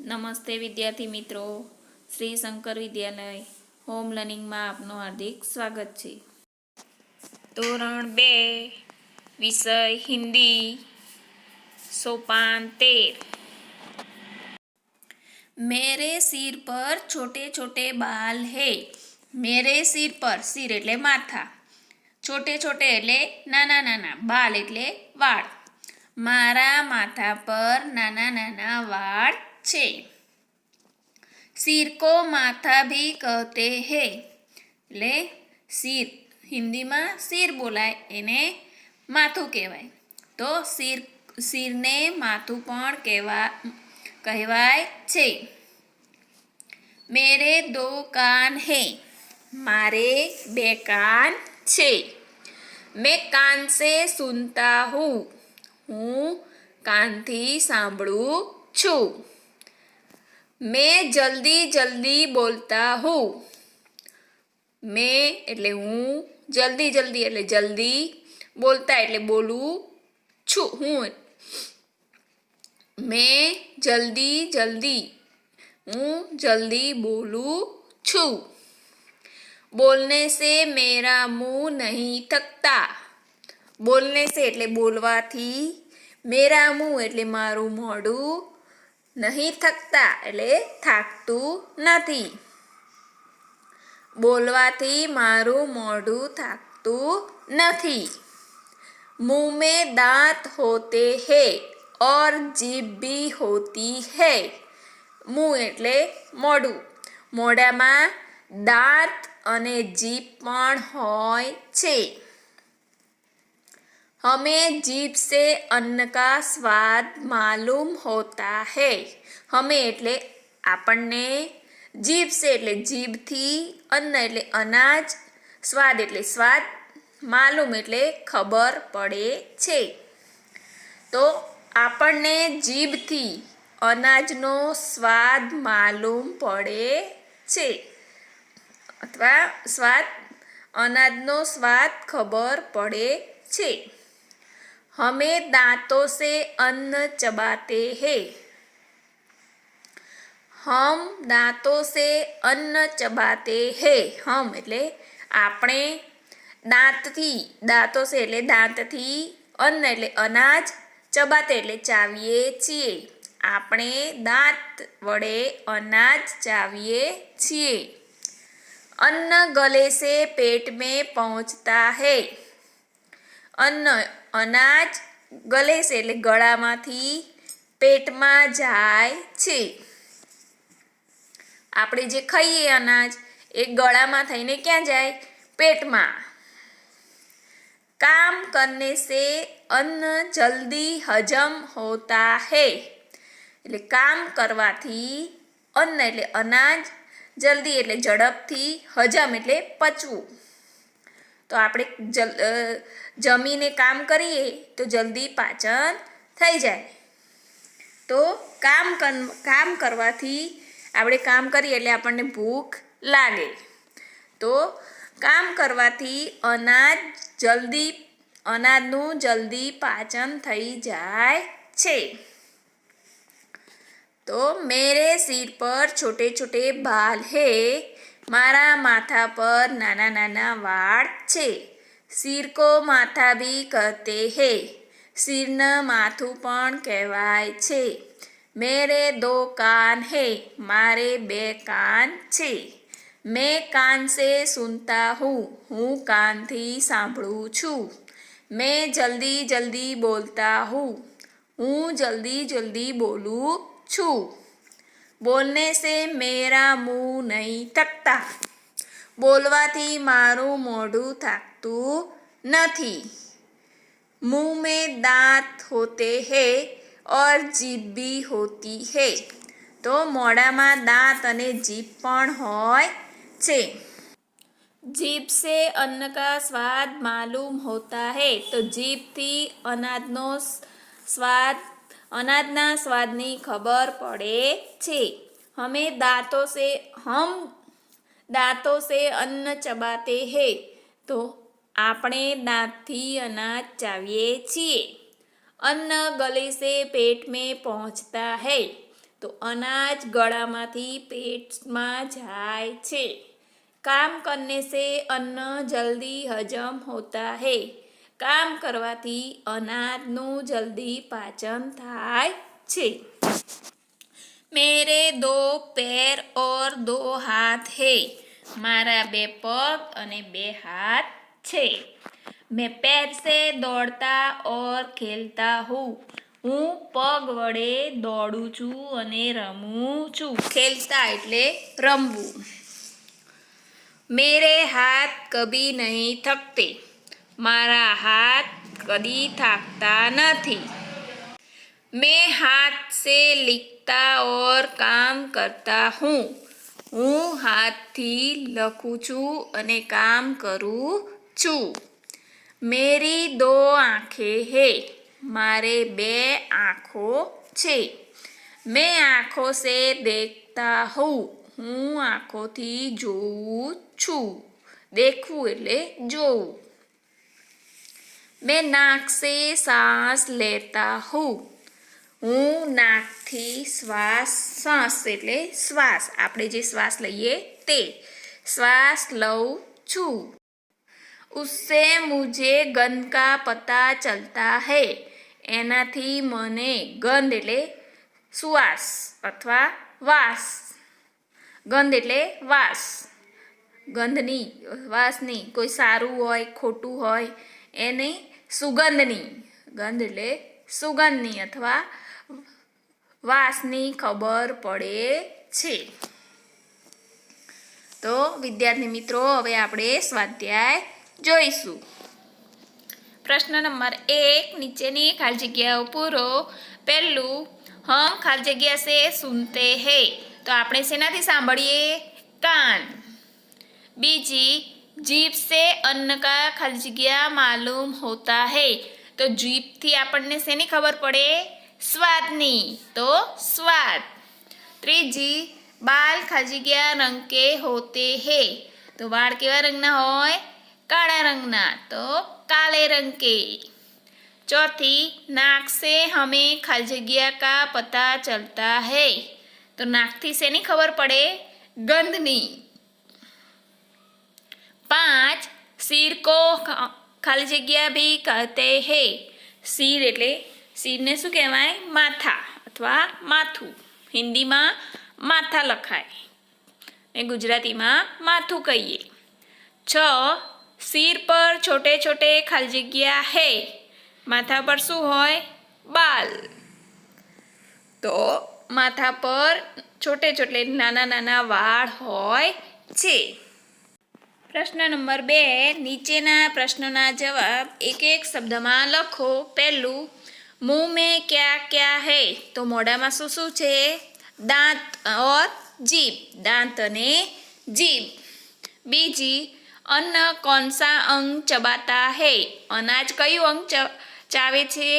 નમસ્તે વિદ્યાર્થી મિત્રો, શ્રી શંકર વિદ્યાલય હોમ લર્નિંગમાં આપનું હાર્દિક સ્વાગત છે. ધોરણ 2 વિષય હિન્દી, સોપાન 13. મેરે સિર પર છોટે છોટે બાલ હે. મેરે સિર પર, સિર એટલે માથા, છોટે છોટે એટલે નાના નાના, બાલ એટલે વાળ. મારા માથા પર નાના નાના વાળ છે. સિર કો માથા ભી કહતે હૈ. એટલે સિર, હિન્દીમાં સિર બોલાય એને માથું કહેવાય. તો સિરને માથું પણ કહેવાય છે. મેરે દો કાન હૈ. મારે 2 કાન છે. મેં કાન સે સુનતા હું. હું કાનથી સાંભળું છું. મેં જલ્દી જલ્દી બોલતા હું. મેં એટલે હું, જલ્દી જલ્દી એટલે જલ્દી, બોલતા એટલે બોલું છું હું. મેં જલ્દી જલ્દી, હું જલ્દી બોલું છું. બોલને સે મેરા મુંહ નહીં થકતા. બોલને સે એટલે બોલવાથી, મેરા મુંહ એટલે મારું મોઢું, નહીં થકતા એટલે થાકતું નથી. બોલવાથી મારું મોઢું થાકતું નથી. मुंह में दांत होते हैं और जीभ भी होती है. मुंह એટલે મોઢું, મોઢામાં દાંત અને જીભ પણ હોય છે. हमें जीभ से अन्न का स्वाद मालूम होता है. हमें એટલે આપણને, જીભ સે એટલે જીભથી, અન્ન એટલે અનાજ, સ્વાદ એટલે સ્વાદ, માલુમ એટલે ખબર પડે છે. તો આપણને જીભથી અનાજનો સ્વાદ માલુમ પડે છે, અથવા અનાજનો સ્વાદ ખબર પડે છે. हमें दांतों से अन्न चबाते हैं. हम दांतों से अन्न चबाते हैं. हम એટલે આપણે દાંતથી, દાંતો સે એટલે દાંતથી, અન્ન એટલે અનાજ, ચબાતે એટલે ચાવીએ છીએ. આપણે દાંત વડે અનાજ ચાવીએ છીએ. અન્ન ગલે સે પેટ में पहुंचता है. અન્ન અનાજ ગલે સે એટલે ગળામાંથી પેટમાં જાય છે. આપણે જે ખાઈએ અનાજ એ ગળામાં થઈને ક્યાં જાય? પેટમાં. કામ કરને સે અન્ન જલ્દી હજમ હોતા હૈ. એટલે કામ કરવાથી, અન્ન એટલે અનાજ, જલ્દી એટલે ઝડપથી, હજમ એટલે પચવું. તો આપણે જમીને કામ કરીએ તો જલ્દી પાચન થઈ જાય. તો કામ કરવાથી, આપણે કામ કરીએ એટલે આપણને ભૂખ લાગે. તો કામ કરવાથી અનાજનું જલ્દી પાચન થઈ જાય છે. તો મેરે સિર પર છોટે છોટે બાલ હે. મારા માથા પર નાના નાના વાળ છે. સિર કો માથા ભી કહતે હે. સિરને માથું પણ કહેવાય છે. મેરે 2 કાન હે. મારે 2 કાન છે. મેં કાન સે સુનતા હું. હું કાનથી સાંભળું છું. મેં જલ્દી જલ્દી બોલતા હું. હું જલ્દી જલ્દી બોલું છું. બોલને સે મેરા મુંહ નહીં થકતા. બોલવાથી મારું મોઢું થાકતું નથી. मुंह में दांत होते हैं और जीभ भी होती है. તો મોઢામાં દાંત અને જીભ પણ હોય છે. જીભ સે અન્ન કા સ્વાદ માલુમ હોતા હૈ. તો જીભથી અનાજના સ્વાદની ખબર પડે છે. હમ દાંતો સે અન્ન ચબાતે હૈ. તો આપણે દાંતથી અનાજ ચાવીએ છીએ. અન્ન ગલે સે પેટ में पहुंचता है. તો અનાજ ગળામાંથી પેટમાં જાય છે. કામ કરને સે અન્ન જલ્દી હજમ હોતા હૈ. કામ કરવાથી અનાજનું જલ્દી પાચન થાય છે. મેરે દો पैर और दो हाथ है. મારા 2 પગ અને 2 હાથ છે. मैं पैर से दौड़ता और खेलता हूँ. હું પગ વડે દોડું છું અને રમું છું. ખેલતા એટલે રમવું. મેરે હાથ કભી નહીં થકતે. મારા હાથ કદી થાકતા નથી. मैं हाथ से लिखता और काम करता हूँ. હું હાથથી લખું છું અને કામ કરું છું. मेरी 2 आँखें है. મારે 2 આંખો છે. मैं आँखों से देखता हूँ. હું આંખોથી જોઉં છું. દેખવું એટલે જોવું. मैं नाक से सांस लेता हूँ. હું નાકથી શ્વાસ એટલે શ્વાસ, આપણે જે શ્વાસ લઈએ તે શ્વાસ લઉં છું. उससे मुझे गंध का पता चलता है. એનાથી મને ગંધ એટલે સુવાસ અથવા વાસ. ગંધ એટલે વાસ, ગંધની, વાસની. કોઈ સારું હોય ખોટું હોય એની સુગંધની. ગંધ એટલે સુગંધની અથવા વાસની ખબર પડે છે. તો વિદ્યાર્થી મિત્રો, હવે આપણે સ્વાધ્યાય જોઈશું. પ્રશ્ન નંબર 1, નીચેની ખાલી જગ્યાઓ પૂરો. પહેલું, હમ ખાલી જગ્યા સે સુનતે હૈ. તો આપણે શેનાથી સાંભળીએ? કાન. બીજી, જીભ સે અન્ન કા ખાલી જગ્યા માલુમ હોતા હૈ. તો જીભથી આપણને શેની ખબર પડે? સ્વાદની. તો સ્વાદ. ત્રીજી, બાલ ખાલી જગ્યા રંગ કે હોતે હૈ. તો વાળ કેવા રંગના હોય? કાળા રંગના. તો કાલે રંગ કે. ચોથી, નાક સે હમે ખાલી જગ્યા કા પતા ચલતા હૈ. તો નાકથી શેની ખબર પડે? ગંધની. 5, સિર કો ખાલી જગ્યા ભી કહેતે હૈ. સિર એટલે, સિરને શું કહેવાય? માથા અથવા માથું. હિન્દીમાં માથા લખાય ને ગુજરાતીમાં માથું કહીએ. 6, સિર પર છોટે છોટે ખાલી જગ્યા હૈ. માથા પર શું હોય? બાલ. તો માથા પર છોટે છોટે નાના નાના વાળ હોય છે. પ્રશ્ન નંબર 2, નીચેના પ્રશ્નોના જવાબ એક એક શબ્દમાં લખો. પહેલું, મુંહ મેં ક્યા ક્યા હૈ. તો મોઢામાં શું શું છે? દાંત ઓર જીભ. દાંત અને જીભ. બીજી, અન્ન કौन सा અંગ ચબાતા હૈ. અનાજ કયું અંગ ચાવે છે?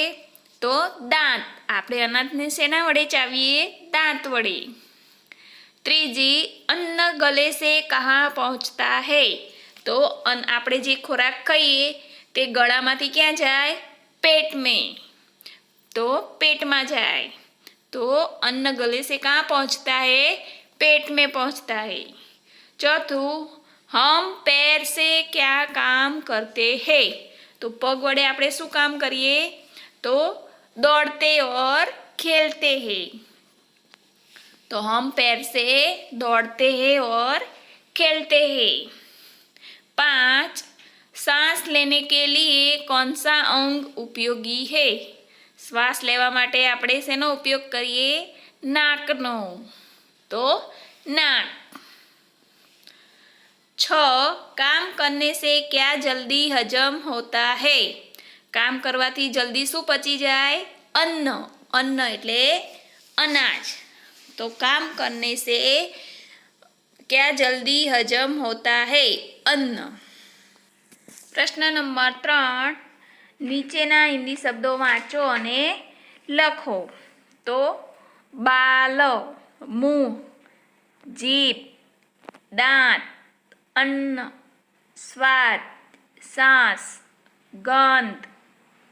તો દાંત. આપણે અનાજને શેના વડે ચાવીએ? દાંત વડે. ત્રીજી, અન્ન ગલે સે કહા પહોંચતા હૈ. તો આપણે જે ખોરાક ખાઈએ તે ગળામાંથી ક્યાં જાય? પેટ મેં. તો પેટમાં જાય. તો અન્ન ગલે સે કહા પહોંચતા હૈ? પેટ મેં પહોંચતા હૈ. ચોથું, હમ पैर से क्या काम करते हैं. તો પગ વડે આપણે શું કામ કરીએ? તો दौड़ते और खेलते हैं. तो हम पैर से दौड़ते हैं और खेलते हैं. 5, सांस लेने के लिए कौन सा अंग उपयोगी है. શ્વાસ લેવા માટે આપણે શેનો ઉપયોગ કરીએ? નાકનો. તો નાક. 6, કામ કરને સે ક્યા જલ્દી હજમ હોતા હૈ. કામ કરવાથી જલ્દી શું પચી જાય? અન્ન. અન્ન એટલે અનાજ. તો કામ કરને સે ક્યા જલ્દી હજમ હોતા હૈ? અન્ન. પ્રશ્ન નંબર 3, નીચેના હિન્દી શબ્દો વાંચો અને લખો. તો બાલ, મુંહ, જીભ, દાંત, અન્ન, સ્વાદ, सांस, ગંધ,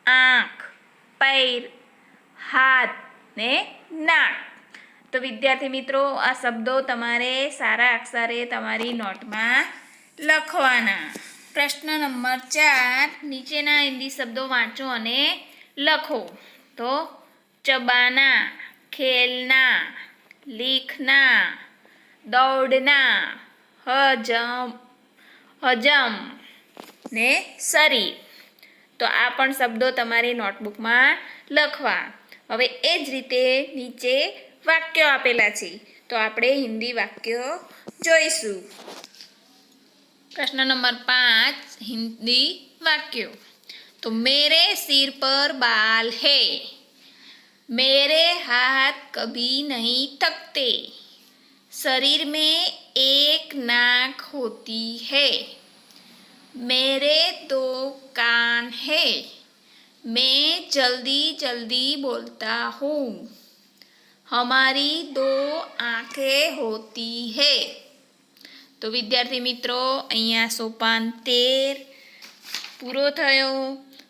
આંખ, પૈર, હાથ ને નાક. તો વિદ્યાર્થી મિત્રો, આ શબ્દો તમારે સારા અક્ષરે તમારી નોટમાં લખવાના. પ્રશ્ન નંબર 4, નીચેના હિન્દી શબ્દો વાંચો અને લખો. તો ચબાના, ખેલના, લીખના, દौड़ना, હજમ ને શરીર. તો આ પણ શબ્દો તમારી નોટબુકમાં લખવા. હવે એ જ રીતે નીચે વાક્યો આપેલા છે, તો આપણે હિન્દી વાક્યો જોઈશું. પ્રશ્ન નંબર 5, હિન્દી વાક્યો. તો મેરે સિર પર બાલ હૈ, मेरे हाथ कभी नहीं थकते, शरीर में एक नाक होती है, मेरे 2 कान हैं, मैं जल्दी जल्दी बोलता हूँ, हमारी 2 आँखें होती है. તો વિદ્યાર્થી મિત્રો, અહીંયા સોપાન 13 પૂરો થયો.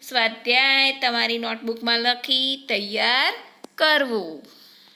સ્વાધ્યાય તમારી નોટબુકમાં લખી તૈયાર કરવું.